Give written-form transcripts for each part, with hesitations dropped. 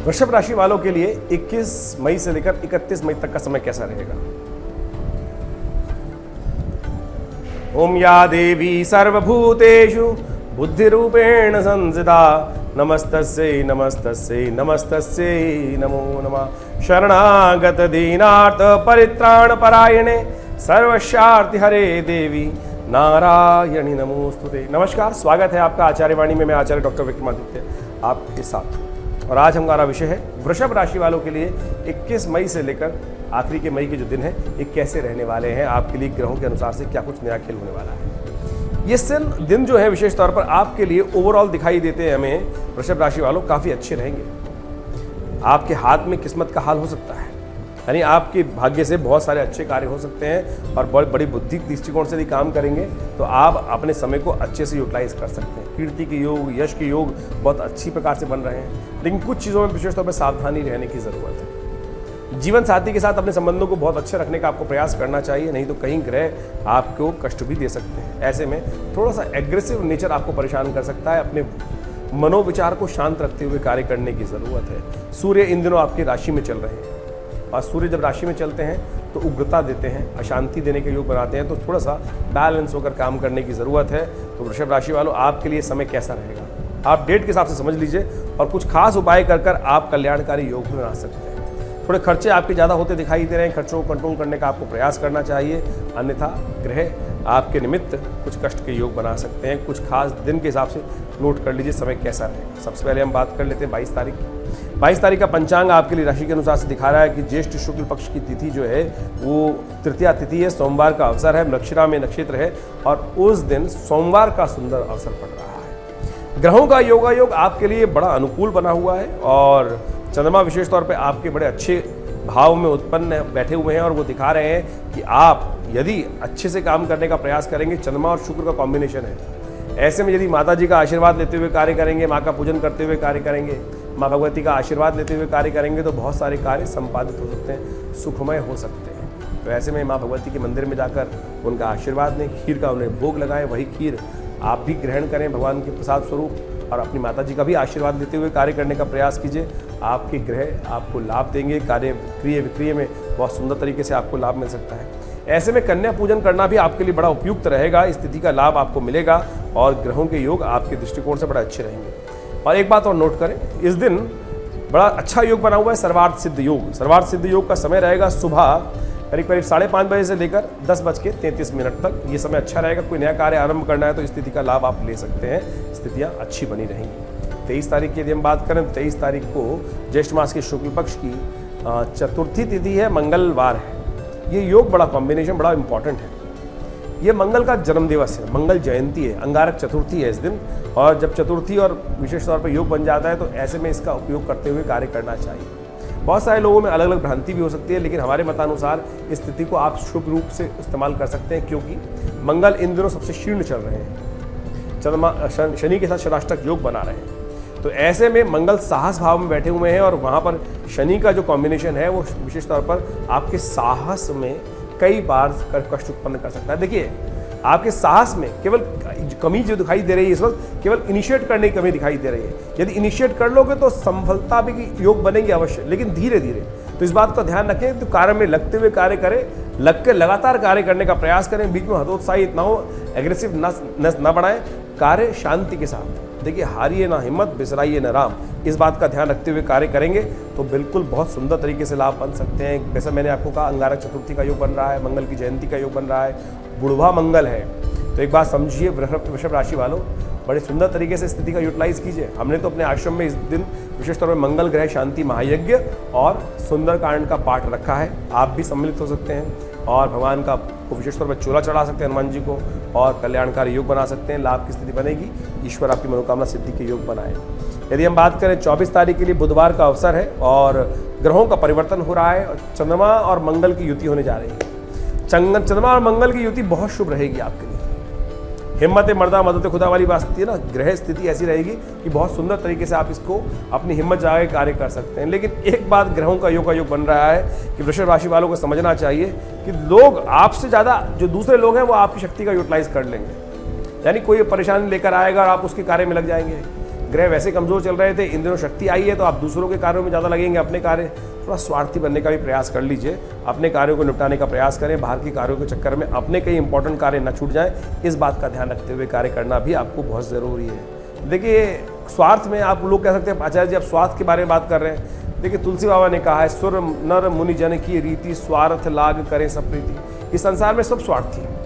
वृषभ राशि वालों के लिए 21 मई से लेकर 31 मई तक का समय कैसा रहेगा? ओम या देवी सर्वभूतेषु बुद्धिरूपेण संस्थिता नमस्तस्यै नमस्तस्यै नमस्तस्यै नमो नमः। शरणागत दीनार्थ परित्राण परायणे सर्वस्यार्ति हरे देवी नारायणी नमोस्तुते। नमस्कार, स्वागत है आपका आचार्यवाणी में। मैं आचार्य डॉक्टर विक्रमादित्य आपके साथ, और आज हमारा विषय है वृषभ राशि वालों के लिए 21 मई से लेकर आखिरी के मई के जो दिन है ये कैसे रहने वाले हैं। आपके लिए ग्रहों के अनुसार से क्या कुछ नया खेल होने वाला है। ये दिन जो है विशेष तौर पर आपके लिए ओवरऑल दिखाई देते हैं हमें, वृषभ राशि वालों काफ़ी अच्छे रहेंगे। आपके हाथ में किस्मत का हाल हो सकता है, यानी आपके भाग्य से बहुत सारे अच्छे कार्य हो सकते हैं, और बहुत बड़ी बुद्धि दृष्टिकोण से भी काम करेंगे तो आप अपने समय को अच्छे से यूटिलाइज कर सकते हैं। कीर्ति के योग, यश के योग बहुत अच्छी प्रकार से बन रहे हैं, लेकिन कुछ चीज़ों में विशेष तौर पर सावधानी रहने की ज़रूरत है। जीवन साथी के साथ अपने संबंधों को बहुत अच्छे रखने का आपको प्रयास करना चाहिए, नहीं तो कहीं ग्रह आपको कष्ट भी दे सकते हैं। ऐसे में थोड़ा सा एग्रेसिव नेचर आपको परेशान कर सकता है। अपने मनोविचार को शांत रखते हुए कार्य करने की ज़रूरत है। सूर्य इन दिनों आपकी राशि में चल रहे हैं, और सूर्य जब राशि में चलते हैं तो उग्रता देते हैं, अशांति देने के योग बनाते हैं, तो थोड़ा सा बैलेंस होकर काम करने की ज़रूरत है। तो वृषभ राशि वालों, आपके लिए समय कैसा रहेगा आप डेट के हिसाब से समझ लीजिए, और कुछ खास उपाय कर आप कल्याणकारी योग भी बना सकते हैं। थोड़े खर्चे आपके ज़्यादा होते दिखाई दे रहे हैं, खर्चों को कंट्रोल करने का आपको प्रयास करना चाहिए, अन्यथा ग्रह आपके निमित्त कुछ कष्ट के योग बना सकते हैं। कुछ खास दिन के हिसाब से नोट कर लीजिए समय कैसा रहेगा। सबसे पहले हम बात कर लेते हैं 22 तारीख की। 22 तारीख का पंचांग आपके लिए राशि के अनुसार से दिखा रहा है कि ज्येष्ठ शुक्ल पक्ष की तिथि जो है वो तृतीया तिथि है, सोमवार का अवसर है, नक्षिरा में नक्षत्र है, और उस दिन सोमवार का सुंदर अवसर पड़ रहा है। ग्रहों का योगायोग आपके लिए बड़ा अनुकूल बना हुआ है, और चंद्रमा विशेष तौर पे आपके बड़े अच्छे भाव में उत्पन्न बैठे हुए हैं, और वो दिखा रहे हैं कि आप यदि अच्छे से काम करने का प्रयास करेंगे, चंद्रमा और शुक्र का कॉम्बिनेशन है, ऐसे में यदि माता जी का आशीर्वाद लेते हुए कार्य करेंगे, माँ का पूजन करते हुए कार्य करेंगे, माँ भगवती का आशीर्वाद लेते हुए कार्य करेंगे, तो बहुत सारे कार्य संपादित हो सकते हैं, सुखमय हो सकते हैं। तो ऐसे में माँ भगवती के मंदिर में जाकर उनका आशीर्वाद लें, खीर का उन्हें भोग लगाएं, वही खीर आप भी ग्रहण करें भगवान के प्रसाद स्वरूप, और अपनी माता जी का भी आशीर्वाद लेते हुए कार्य करने का प्रयास कीजिए। आपके ग्रह आपको लाभ देंगे, कार्य क्रिय विक्रिय में बहुत सुंदर तरीके से आपको लाभ मिल सकता है। ऐसे में कन्या पूजन करना भी आपके लिए बड़ा उपयुक्त रहेगा, इस तिथि का लाभ आपको मिलेगा, और ग्रहों के योग आपके दृष्टिकोण से बड़ा अच्छे रहेंगे। और एक बात और नोट करें, इस दिन बड़ा अच्छा योग बना हुआ है सर्वार्थ सिद्ध योग। सर्वार्थ सिद्ध योग का समय रहेगा सुबह करीब 5:30 बजे से लेकर 10:33 तक। ये समय अच्छा रहेगा। कोई नया कार्य आरंभ करना है तो इस तिथि का लाभ आप ले सकते हैं, स्थितियाँ अच्छी बनी रहेंगी। 23 तारीख की यदि हम बात करें तो 23 तारीख को ज्येष्ठ मास के शुक्ल पक्ष की चतुर्थी तिथि है, मंगलवार है। ये योग बड़ा कॉम्बिनेशन बड़ा इंपॉर्टेंट है। ये मंगल का जन्म दिवस है, मंगल जयंती है, अंगारक चतुर्थी है इस दिन, और जब चतुर्थी और विशेष तौर पर योग बन जाता है तो ऐसे में इसका उपयोग करते हुए कार्य करना चाहिए। बहुत सारे लोगों में अलग अलग भ्रांति भी हो सकती है, लेकिन हमारे मतानुसार इस तिथि को आप शुभ रूप से इस्तेमाल कर सकते हैं, क्योंकि मंगल इन दिनों सबसे शीर्ण चल रहे हैं, चंद्रमा शनि के साथ षडाष्टक योग बना रहे हैं। तो ऐसे में मंगल साहस भाव में बैठे हुए हैं, और वहाँ पर शनि का जो कॉम्बिनेशन है वो विशेष तौर पर आपके साहस में कई बार कष्ट उत्पन्न कर सकता है। देखिए, आपके साहस में केवल कमी जो दिखाई दे रही है इस वक्त, केवल इनिशिएट करने की कमी दिखाई दे रही है। यदि इनिशिएट कर लोगे तो सफलता भी योग बनेंगे अवश्य, लेकिन धीरे धीरे। तो इस बात का ध्यान रखें, तो कार्य में लगते हुए कार्य करें, लग के लगातार कार्य करने का प्रयास करें, बीच में हतोत्साहित ना हो, एग्रेसिव न बढ़ाएं, कार्य शांति के साथ। देखिए, हारिए ना हिम्मत, बिसराइए ना राम, इस बात का ध्यान रखते हुए कार्य करेंगे तो बिल्कुल बहुत सुंदर तरीके से लाभ बन सकते हैं। जैसा मैंने आपको कहा, अंगारक चतुर्थी का योग बन रहा है, मंगल की जयंती का योग बन रहा है, बुढ़वा मंगल है। तो एक बात समझिए, वृषभ राशि वालों, बड़े सुंदर तरीके से स्थिति का यूटिलाइज कीजिए। हमने तो अपने आश्रम में इस दिन विशेष तौर पर मंगल ग्रह शांति महायज्ञ और सुंदरकांड का पाठ रखा है। आप भी सम्मिलित हो सकते हैं और भगवान का विशेष तौर पर चोला चढ़ा सकते हैं हनुमान जी को, और कल्याणकारी योग बना सकते हैं। लाभ की स्थिति बनेगी, ईश्वर आपकी मनोकामना सिद्धि के योग बनाए। यदि हम बात करें 24 तारीख के लिए बुधवार का अवसर है, और ग्रहों का परिवर्तन हो रहा है, और चंद्रमा और मंगल की युति होने जा रही है। चंद्रमा और मंगल की युति बहुत शुभ रहेगी आपके लिए। हिम्मत मर्दा मदद खुदा वाली बात है ना, ग्रह स्थिति ऐसी रहेगी कि बहुत सुंदर तरीके से आप इसको अपनी हिम्मत जगा के कार्य कर सकते हैं। लेकिन एक बात ग्रहों का योग बन रहा है कि वृषभ राशि वालों को समझना चाहिए कि लोग आपसे ज़्यादा जो दूसरे लोग हैं वो आपकी शक्ति का यूटिलाइज कर लेंगे। यानी कोई परेशानी लेकर आएगा और आप उसके कार्य में लग जाएंगे। ग्रह वैसे कमजोर चल रहे थे, इन दिनों शक्ति आई है तो आप दूसरों के कार्यों में ज़्यादा लगेंगे। अपने कार्य थोड़ा स्वार्थी बनने का भी प्रयास कर लीजिए, अपने कार्यों को निपटाने का प्रयास करें, बाहर के कार्यों के चक्कर में अपने कई इंपॉर्टेंट कार्य न छूट जाएं, इस बात का ध्यान रखते हुए कार्य करना भी आपको बहुत ज़रूरी है। देखिए, स्वार्थ में आप लोग कह सकते हैं आचार्य जी आप स्वार्थ के बारे में बात कर रहे हैं। देखिए, तुलसी बाबा ने कहा है, सुर नर मुनि जन की रीति, स्वार्थ लाग करें सब प्रीति। इस संसार में सब स्वार्थी है,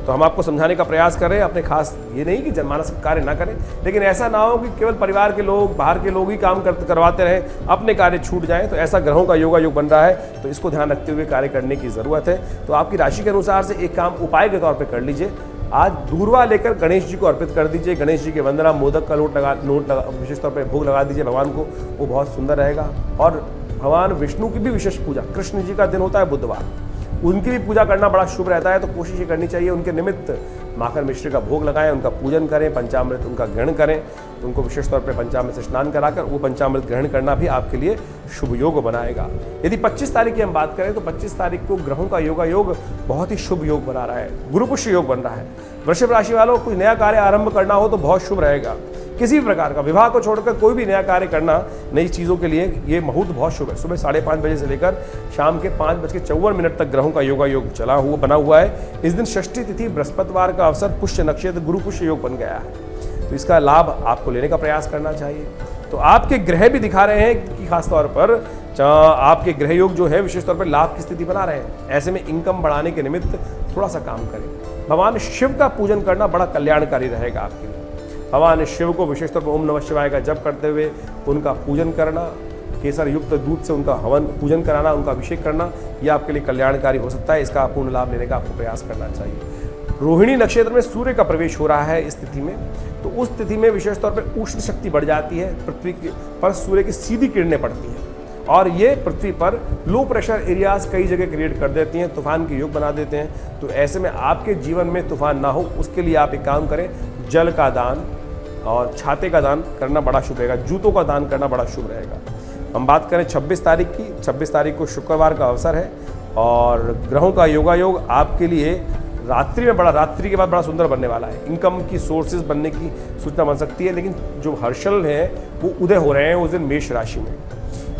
तो हम आपको समझाने का प्रयास करें। अपने खास ये नहीं कि जनमानस का कार्य ना करें, लेकिन ऐसा ना हो कि केवल परिवार के लोग, बाहर के लोग ही काम करवाते रहें, अपने कार्य छूट जाएं। तो ऐसा ग्रहों का योगायोग बन रहा है, तो इसको ध्यान रखते हुए कार्य करने की ज़रूरत है। तो आपकी राशि के अनुसार से एक काम उपाय के तौर पर कर लीजिए। आज दूरवा लेकर गणेश जी को अर्पित कर दीजिए। गणेश जी के वंदना, मोदक का लोट लगा विशेष तौर पर भोग लगा दीजिए भगवान को, वो बहुत सुंदर रहेगा। और भगवान विष्णु की भी विशेष पूजा, कृष्ण जी का दिन होता है बुधवार, उनकी भी पूजा करना बड़ा शुभ रहता है। तो कोशिश ये करनी चाहिए उनके निमित्त माखन मिश्री का भोग लगाएं, उनका पूजन करें, पंचामृत उनका ग्रहण करें। तो उनको विशेष तौर पर पंचामृत से स्नान कराकर वो पंचामृत ग्रहण करना भी आपके लिए शुभ योग बनाएगा। यदि 25 तारीख की हम बात करें तो 25 तारीख को ग्रहों का योगायोग बहुत ही शुभ योग बना रहा है, गुरु पुष्य योग बन रहा है। वृषभ राशि वालों कोई नया कार्य आरंभ करना हो तो बहुत शुभ रहेगा। किसी भी प्रकार का विवाह को छोड़कर कोई भी नया कार्य करना, नई चीज़ों के लिए ये मुहूर्त बहुत शुभ है। सुबह 5:30 बजे से लेकर शाम के 5:54 तक ग्रहों का योगायोग बना हुआ है। इस दिन षष्ठी तिथि बृहस्पतिवार का अवसर, पुष्य नक्षत्र, गुरु पुष्य योग बन गया है। तो इसका लाभ आपको लेने का प्रयास करना चाहिए। तो आपके ग्रह भी दिखा रहे हैं कि खासतौर पर आपके ग्रह योग जो है विशेष तौर पर लाभ की स्थिति बना रहे हैं। ऐसे में इनकम बढ़ाने के निमित्त थोड़ा सा काम करें। भगवान शिव का पूजन करना बड़ा कल्याणकारी रहेगा आपके लिए। भगवान शिव को विशेष तौर पर ओम नमः शिवाय का जप करते हुए उनका पूजन करना, केसर युक्त दूध से उनका हवन पूजन कराना, उनका अभिषेक करना, यह आपके लिए कल्याणकारी हो सकता है। इसका पूर्ण लाभ लेने का आपको प्रयास करना चाहिए। रोहिणी नक्षत्र में सूर्य का प्रवेश हो रहा है इस तिथि में, तो उस तिथि में विशेष तौर पर उष्ण शक्ति बढ़ जाती है। पृथ्वी पर सूर्य की सीधी किरणें पड़ती हैं और ये पृथ्वी पर लो प्रेशर एरियाज कई जगह क्रिएट कर देती हैं, तूफान के योग बना देते हैं। तो ऐसे में आपके जीवन में तूफान ना हो, उसके लिए आप एक काम करें, जल का दान और छाते का दान करना बड़ा शुभ रहेगा, जूतों का दान करना बड़ा शुभ रहेगा। हम बात करें 26 तारीख की, 26 तारीख को शुक्रवार का अवसर है और ग्रहों का योगायोग आपके लिए रात्रि के बाद बड़ा सुंदर बनने वाला है। इनकम की सोर्सेज बनने की सूचना बन सकती है, लेकिन जो हर्षल है वो उदय हो रहे हैं उस दिन मेष राशि में।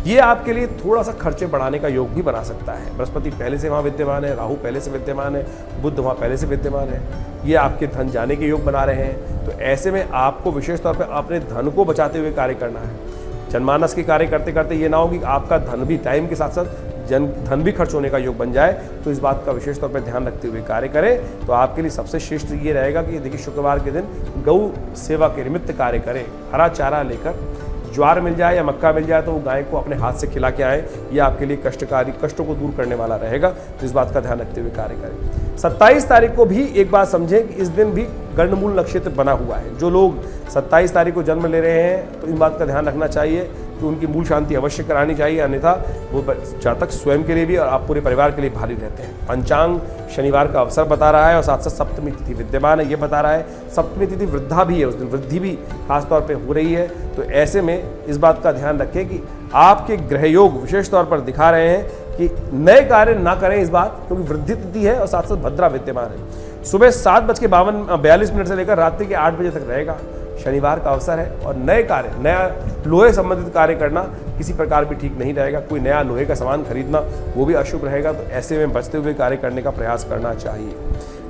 ये आपके लिए थोड़ा सा खर्चे बढ़ाने का योग भी बना सकता है। बृहस्पति पहले से वहाँ विद्यमान है, राहु पहले से विद्यमान है, बुध वहाँ पहले से विद्यमान है। ये आपके धन जाने के योग बना रहे हैं। तो ऐसे में आपको विशेष तौर पर अपने धन को बचाते हुए कार्य करना है। जनमानस के कार्य करते करते ये ना हो कि आपका धन भी टाइम के साथ साथ धन भी खर्च होने का योग बन जाए। तो इस बात का विशेष तौर पर ध्यान रखते हुए कार्य करें। तो आपके लिए सबसे श्रेष्ठ ये रहेगा कि देखिए शुक्रवार के दिन गौ सेवा के निमित्त कार्य करें। हरा चारा लेकर ज्वार मिल जाए या मक्का मिल जाए तो वो गाय को अपने हाथ से खिला के आए, ये आपके लिए कष्टों को दूर करने वाला रहेगा। तो इस बात का ध्यान रखते हुए कार्य करें। 27 तारीख को भी एक बात समझें कि इस दिन भी गंडमूल नक्षत्र बना हुआ है। जो लोग 27 तारीख को जन्म ले रहे हैं तो इन बात का ध्यान रखना चाहिए कि उनकी मूल शांति अवश्य करानी चाहिए, अन्यथा वो जातक स्वयं के लिए भी और आप पूरे परिवार के लिए भारी रहते हैं। पंचांग शनिवार का अवसर बता रहा है और साथ साथ सप्तमी तिथि विद्यमान है, ये बता रहा है। सप्तमी तिथि वृद्धा भी है, उस दिन वृद्धि भी खासतौर पर हो रही है। तो ऐसे में इस बात का ध्यान रखें कि आपके ग्रह योग विशेष तौर पर दिखा रहे हैं कि नए कार्य ना करें इस बात, क्योंकि वृद्धि तिथि है और साथ साथ भद्रा विद्यमान है। सुबह 7:42 से लेकर रात्रि के 8 बजे तक रहेगा। शनिवार का अवसर है और नया लोहे संबंधित कार्य करना किसी प्रकार भी ठीक नहीं रहेगा। कोई नया लोहे का सामान खरीदना वो भी अशुभ रहेगा। तो ऐसे में बचते हुए कार्य करने का प्रयास करना चाहिए।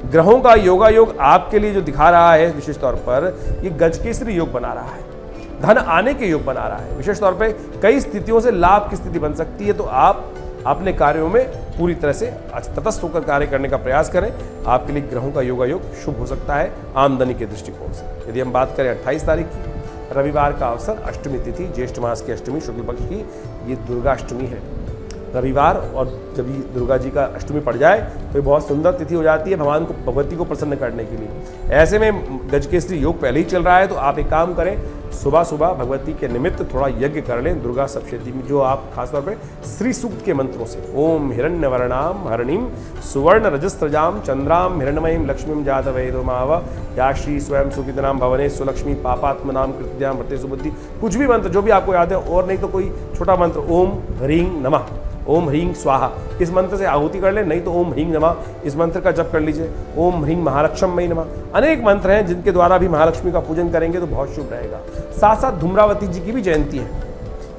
ग्रहों का योगायोग आपके लिए जो दिखा रहा है विशेष तौर पर, ये गजकेसरी योग बना रहा है, धन आने के योग बना रहा है। विशेष तौर पर कई स्थितियों से लाभ की स्थिति बन सकती है। तो आप अपने कार्यों में पूरी तरह से तटस्थ होकर कार्य करने का प्रयास करें। आपके लिए ग्रहों का योगायोग शुभ हो सकता है आमदनी के दृष्टिकोण से। यदि हम बात करें 28 तारीख की, रविवार का अवसर, अष्टमी तिथि, ज्येष्ठ मास की अष्टमी, शुक्ल पक्ष की, ये दुर्गा अष्टमी है। रविवार और जब ये दुर्गा जी का अष्टमी पड़ जाए तो ये बहुत सुंदर तिथि हो जाती है भगवान को, भगवती को प्रसन्न करने के लिए। ऐसे में गजकेसरी योग पहले ही चल रहा है, तो आप एक काम करें, सुबह सुबह भगवती के निमित्त थोड़ा यज्ञ कर लें दुर्गा सप्तशती में, जो आप खासतौर पर श्री सूक्त के मंत्रों से, ओम हिरण्यवर्णाम हरणीम सुवर्ण रजस्त्रजाम चंद्राम हिरण्मयीम लक्ष्मीम जातवेदो माव या श्री स्वयं सुखितनाम भवने सुलक्ष्मी पापात्मनाम कृत्याम व्रते सुबुद्धि, कुछ भी मंत्र जो भी आपको याद है, और नहीं तो कोई छोटा मंत्र, ओम ह्रीं नमः, ओम ह्रीं स्वाहा इस मंत्र से आहुति कर ले, नहीं तो ओम ह्रीं नमः इस मंत्र का जप कर लीजिए। ओम ह्रीं महालक्ष्मी नमः, अनेक मंत्र हैं जिनके द्वारा भी महालक्ष्मी का पूजन करेंगे तो बहुत शुभ रहेगा। साथ साथ धूम्रावती जी की भी जयंती है।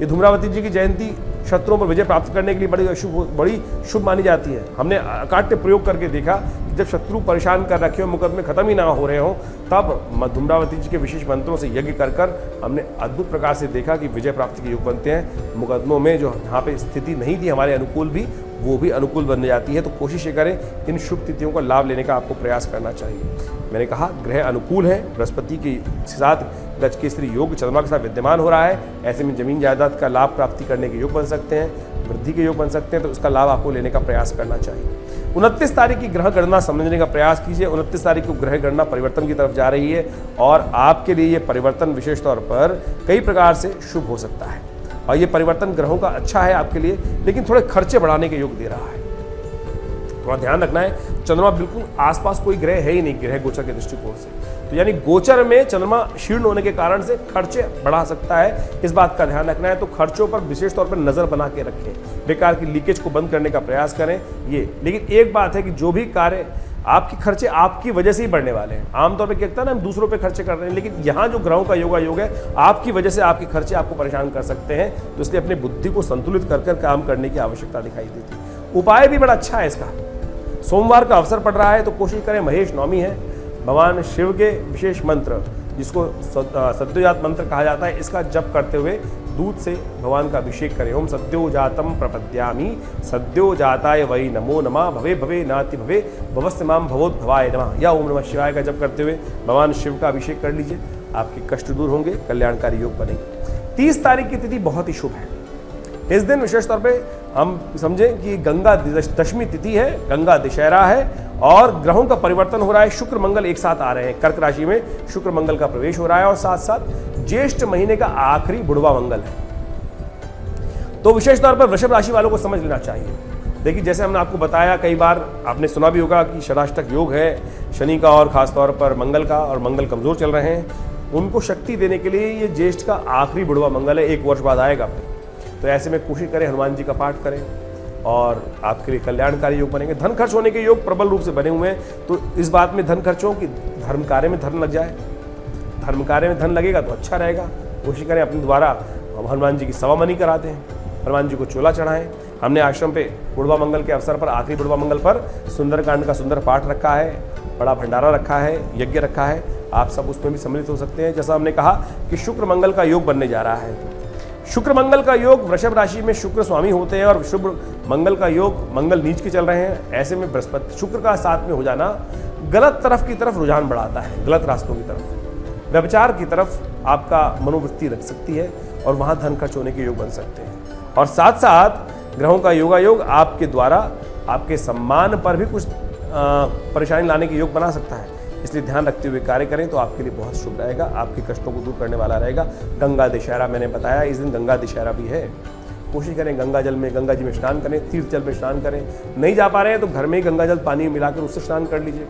ये धूम्रावती जी की जयंती शत्रुओं पर विजय प्राप्त करने के लिए बड़ी शुभ मानी जाती है। हमने अकाट्य प्रयोग करके देखा कि जब शत्रु परेशान कर रखे हो, मुकदमे खत्म ही ना हो रहे हो, तब धूम्रावती जी के विशेष मंत्रों से यज्ञ कर हमने अद्भुत प्रकार से देखा कि विजय प्राप्ति के योग बनते हैं। मुकदमों में जो यहाँ पे स्थिति नहीं थी हमारे अनुकूल भी, वो भी अनुकूल बन जाती है। तो कोशिश ये करें इन शुभ तिथियों का लाभ लेने का आपको प्रयास करना चाहिए। मैंने कहा ग्रह अनुकूल है, बृहस्पति के साथ गज केसरी योग चंद्रमा के साथ विद्यमान हो रहा है। ऐसे में जमीन जायदाद का लाभ प्राप्ति करने के योग बन सकते हैं, वृद्धि के योग बन सकते हैं, तो उसका लाभ आपको लेने का प्रयास करना चाहिए। 29 तारीख की ग्रह गणना समझने का प्रयास कीजिए। 29 तारीख को ग्रह गणना परिवर्तन की तरफ जा रही है और आपके लिए ये परिवर्तन विशेष तौर पर कई प्रकार से शुभ हो सकता है। और ये परिवर्तन ग्रहों का अच्छा है आपके लिए, लेकिन थोड़े खर्चे बढ़ाने के योग दे रहा है। थोड़ा ध्यान रखना है, चंद्रमा बिल्कुल आसपास कोई ग्रह है ही नहीं ग्रह गोचर के दृष्टिकोण से, तो यानी गोचर में चंद्रमा क्षीण होने के कारण से खर्चे बढ़ा सकता है। इस बात का ध्यान रखना है। तो खर्चों पर विशेष तौर पर नजर बना के रखें, बेकार की लीकेज को बंद करने का प्रयास करें ये। लेकिन एक बात है कि जो भी कार्य आपके खर्चे आपकी वजह से ही बढ़ने वाले हैं। आमतौर पे क्या कहता है ना, हम दूसरों पे खर्चे कर रहे हैं, लेकिन यहाँ जो ग्रहों का योग है, आपकी वजह से आपके खर्चे आपको परेशान कर सकते हैं। तो इसलिए अपनी बुद्धि को संतुलित कर काम करने की आवश्यकता दिखाई देती है। उपाय भी बड़ा अच्छा है इसका। सोमवार का अवसर पड़ रहा है तो कोशिश करें, महेश नवमी है, भगवान शिव के विशेष मंत्र जिसको सद्योजात मंत्र कहा जाता है, इसका जप करते हुए दूध से भगवान का अभिषेक करें। ओम सद्योजातम प्रपद्यामि सद्योजाताय वै नमो नमः भवे भवे नाति भवे भवस्य माम भवोद्भवाय नमः, या ओम नमः शिवाय का जप करते हुए भगवान शिव का अभिषेक कर लीजिए। आपके कष्ट दूर होंगे, कल्याणकारी योग बनेंगे। 30 तारीख की तिथि बहुत ही शुभ है। इस दिन विशेष तौर पे हम समझें कि गंगा दशमी तिथि है, गंगा दशहरा है और ग्रहों का परिवर्तन हो रहा है। शुक्र मंगल एक साथ आ रहे हैं, कर्क राशि में शुक्र मंगल का प्रवेश हो रहा है और साथ साथ ज्येष्ठ महीने का आखिरी बुढ़वा मंगल है। तो विशेष तौर पर वृषभ राशि वालों को समझ लेना चाहिए। देखिए, जैसे हमने आपको बताया, कई बार आपने सुना भी होगा कि षडाष्टक योग है शनि का और खासतौर पर मंगल का, और मंगल कमजोर चल रहे हैं। उनको शक्ति देने के लिए ये ज्येष्ठ का आखिरी बुढ़वा मंगल है, 1 वर्ष बाद आएगा। तो ऐसे में कोशिश करें, हनुमान जी का पाठ करें और आपके लिए कल्याणकारी योग बनेंगे। धन खर्च होने के योग प्रबल रूप से बने हुए हैं। तो इस बात में धन खर्चों की धर्म कार्य में धन लग जाए, धर्म कार्य में धन लगेगा तो अच्छा रहेगा। कोशिश करें अपने द्वारा हनुमान जी की सवामनी कराते हैं, हनुमान जी को चोला चढ़ाएं। हमने आश्रम पे बुढ़वा मंगल के अवसर पर, आखिरी बुढ़वा मंगल पर सुंदरकांड का सुंदर पाठ रखा है, बड़ा भंडारा रखा है, यज्ञ रखा है। आप सब उसमें भी सम्मिलित हो सकते हैं। जैसा हमने कहा कि शुक्र मंगल का योग बनने जा रहा है। शुक्र मंगल का योग, वृषभ राशि में शुक्र स्वामी होते हैं और शुभ मंगल का योग, मंगल नीच के चल रहे हैं। ऐसे में बृहस्पति शुक्र का साथ में हो जाना गलत तरफ की तरफ रुझान बढ़ाता है, गलत रास्तों की तरफ, व्यभिचार की तरफ आपका मनोवृत्ति रख सकती है और वहां धन खर्च होने के योग बन सकते हैं। और साथ साथ ग्रहों का योगायोग आपके द्वारा आपके सम्मान पर भी कुछ परेशानी लाने के योग बना सकता है। इसलिए ध्यान रखते हुए कार्य करें तो आपके लिए बहुत शुभ रहेगा, आपके कष्टों को दूर करने वाला रहेगा। गंगा दशहरा मैंने बताया, इस दिन गंगा दशहरा भी है। कोशिश करें गंगा जी में स्नान करें, तीर्थ जल में स्नान करें। नहीं जा पा रहे हैं तो घर में ही गंगा जल पानी मिलाकर उससे स्नान कर लीजिए।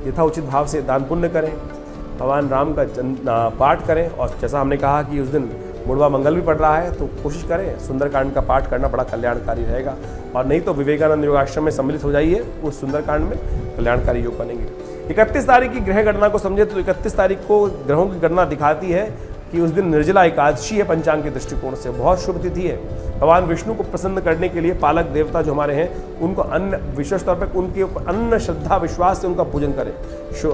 यथाउचित भाव से दान पुण्य करें, भगवान राम का पाठ करें। और जैसा हमने कहा कि उस दिन बुढ़वा मंगल भी पड़ रहा है, तो कोशिश करें सुंदरकांड का पाठ करना बड़ा कल्याणकारी रहेगा। और नहीं तो विवेकानंद योगाश्रम में सम्मिलित हो जाइए, उस सुंदरकांड में कल्याणकारी योग बनेंगे। 31 तारीख की ग्रह गणना को समझे तो 31 तारीख को ग्रहों की गणना दिखाती है कि उस दिन निर्जला एकादशी है। पंचांग के दृष्टिकोण से बहुत शुभ तिथि है। भगवान विष्णु को प्रसन्न करने के लिए पालक देवता जो हमारे हैं, उनको अन्न, विशेष तौर पर उनके ऊपर अन्न श्रद्धा विश्वास से उनका पूजन करें।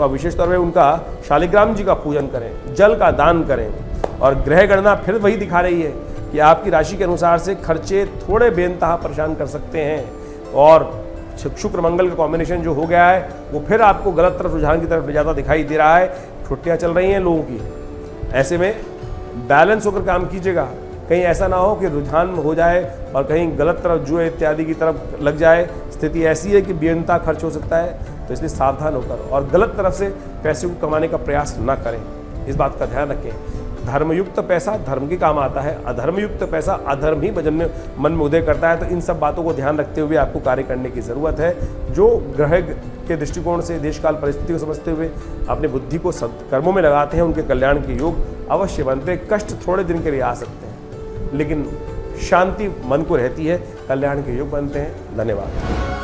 विशेष तौर पर उनका शालिग्राम जी का पूजन करें, जल का दान करें। और ग्रह गणना फिर वही दिखा रही है कि आपकी राशि के अनुसार से खर्चे थोड़े बेनतहा परेशान कर सकते हैं। और शुक्र मंगल का कॉम्बिनेशन जो हो गया है वो फिर आपको गलत तरफ रुझान की तरफ ले जाता दिखाई दे रहा है। छुट्टियां चल रही हैं लोगों की, ऐसे में बैलेंस होकर काम कीजिएगा। कहीं ऐसा ना हो कि रुझान हो जाए और कहीं गलत तरफ जुए इत्यादि की तरफ लग जाए। स्थिति ऐसी है कि बेनता खर्च हो सकता है, तो इसलिए सावधान होकर और गलत तरफ से पैसे को कमाने का प्रयास न करें। इस बात का ध्यान रखें। धर्मयुक्त पैसा धर्म के काम आता है, अधर्मयुक्त पैसा अधर्म ही मन में उदय करता है। तो इन सब बातों को ध्यान रखते हुए आपको कार्य करने की ज़रूरत है। जो ग्रह के दृष्टिकोण से देश काल परिस्थिति को समझते हुए अपनी बुद्धि को सत्कर्मों में लगाते हैं, उनके कल्याण के योग अवश्य बनते हैं। कष्ट थोड़े दिन के लिए आ सकते हैं, लेकिन शांति मन को रहती है, कल्याण के युग बनते हैं। धन्यवाद।